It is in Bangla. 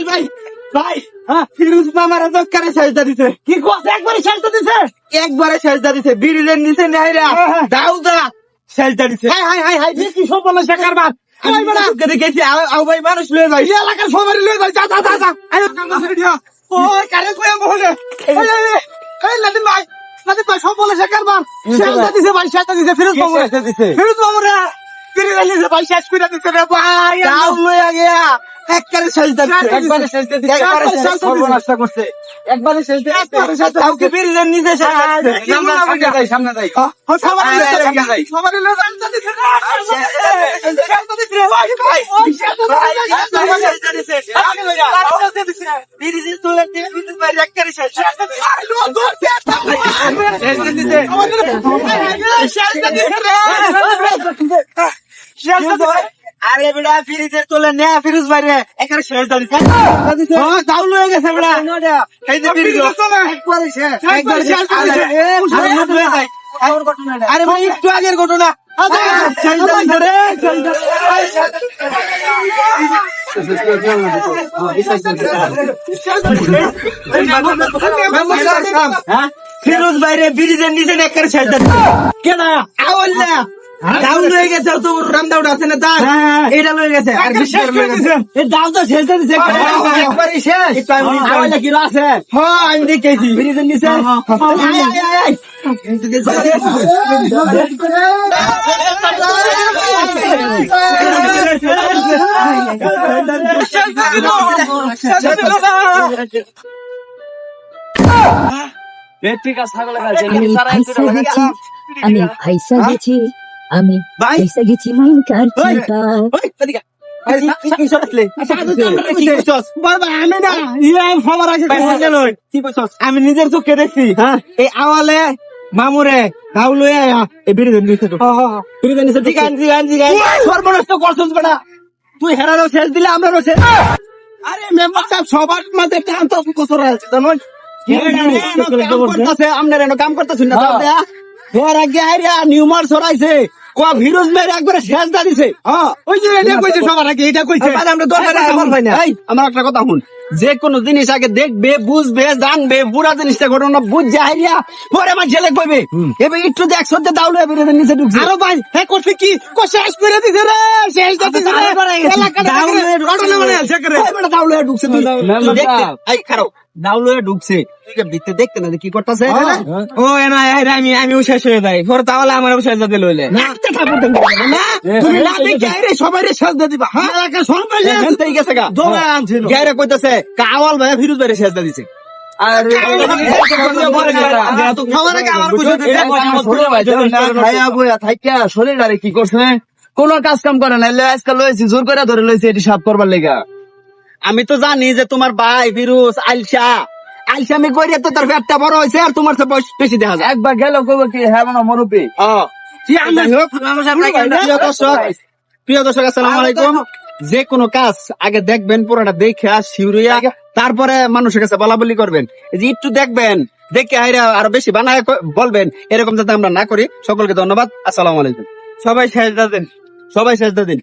ভাই ভাই ফিরোজ মামার দরকারে সাজদা দিছে। কি কথা? একবারে সাজদা দিছে, একবারে সাজদা দিছে। বিড়িলের নিচে নেহাইরা দাউদা সাজদা দিছে। হাই হাই হাই হাই, কি সব বলে শেখার বাদ। আমি মানুষকে দেখেছি, আও ভাই মানুষ লয়ে যায়, এলাকার সবারই লয়ে যায়। যা যা যা যা, আরে কাম করে দিও। ও কারে কইয়া বলে এই লাদিন ভাই, লাদিন ভাই সব বলে শেখার বাদ। সাজদা দিছে ভাই, সাজদা দিছে। ফিরোজ মামুরা দিছে, ফিরোজ মামুরা বিড়িলের নিচে ভাই শেষ করে দিছে রে ভাই। দাও লয়ে গিয়া একবারে সাজদা দিছে, একবারে সাজদা দিছে, একবারে সর্বনাশ করছে, একবারে সাজদা, একবারে সাজদা। কাউকে বিড়িলের নিচে সাজদা দিছে। সামনে যাই, সামনে যাই, সবারই লয়ে যায়, সবারই লয়ে যায়। সাজদা দিছে, সাজদা দিছে ভাই ভাই, সাজদা দিছে, সাজদা দিছে। বিড়িলে তোলে দিছে ভাই, একবারে সাজদা দিছে। আলো ধরতে সাজদা দিছে, সাজদা দিছে, সাজদা দিছে। আরে বেড়া ফিরিজের তোলে নে ফিরোজ বাইরে এখানে শেষ দাঁড়িয়ে চাউল হয়ে গেছে বেড়া। এই যে ফিরিজ একবারে শেষ, একবারে শেষ। আরে ভাই একটু আগের ঘটনা। ফিরোজ বাইরে ব্রিজের নিচে একেবারে শেষ দাঁড়িয়ে কেন আওয়াল্লা দাউন হয়ে গেছে। তো রামদাউড আছে না তার, এটা লয়ে গেছে। আর বিশেষ লয়ে গেছে এই দাউ তো শেষ দিছে একবারে শেষ। আওয়ালা কি আছে? হ্যাঁ আমি দেখেছি ব্রিজের নিচে। আয় আয় আয় আমি ফাইসা গেছি, আমি ফাইসা গেছি মাইনকার চিন্তা। আমি নিজের চোখে দেখছি এই আওয়ালে মামুরে গাউ লয়ে এই বিরিদের নিচে সর্বনষ্ট করছিস বেটা তুই। হেরারও শেষ দিলে আমরাও শেষ। আরে মেম্বার সাহেব সবার মাঝে কাম তো কসর আছে জানো, কাম করতেছি না। এর আগে আইরা নিউমার ছড়াইছে ফিরোজ মেয়ের একবারে শেষ দাঁড়িয়েছে। ওই যে এটা কইছে সবার আগে, এটা কইছে আমরা দরকারে পাই না। আমার একটা কথা শুন, যে কোনো জিনিস আগে দেখবে, বুঝবে, জানবে, পুরা জিনিসটা ঘটনা বুঝছে হাইরিয়া পরে আমার ছেলে কইবে। এবার একটু দেখ সত্যি দাউলে বেরোতে নিচে ঢুকছে। আরো ভাই হ্যাঁ করছে কি শেষ করে দিছে রে, শেষ দিছে রে এলাকাটা দাউলে ঢুকছে। তুই দেখতে এই খারাপ দাউলে ঢুকছে, তুই দেখতে না কি করতেছে। ও না আমিও শেষ হয়ে যাই পরে, তাহলে আমার শেষ দিতে লইলে না তুমি না দেখে সবাই শেষ দিয়ে দিবা। সবাই গেছে গা গাইরা কইতাছে কাওয়াল ভাই ফিরোজ ভাই শেষ দিয়ে দিছে। কি করছে কোন কাজ কাম করে না, আজকাল লয়েছি জোর করে ধরে লইছি এটি সাফ করবার লেগা। আমি তো জানি যে তোমার ভাই ফিরোজ আলসা আমি কইরে তো তার পেটটা বড় হয়েছে আর তোমার বয়স বেশি দেখা যায়। একবার গেল কইব কি হ্যাঁ মানে মরুপি। প্রিয় দর্শক আসসালামু আলাইকুম। যে কোনো কাজ আগে দেখবেন, পুরোটা দেখে শিউরিয়া তারপরে মানুষের কাছে বলাবলি করবেন। এই যে একটু দেখবেন, দেখে হাইরা আরো বেশি বানায় বলবেন, এরকম যাতে আমরা না করি। সকলকে ধন্যবাদ। আসসালামু আলাইকুম। সবাই শেষ দিন, সবাই শেষ দিন।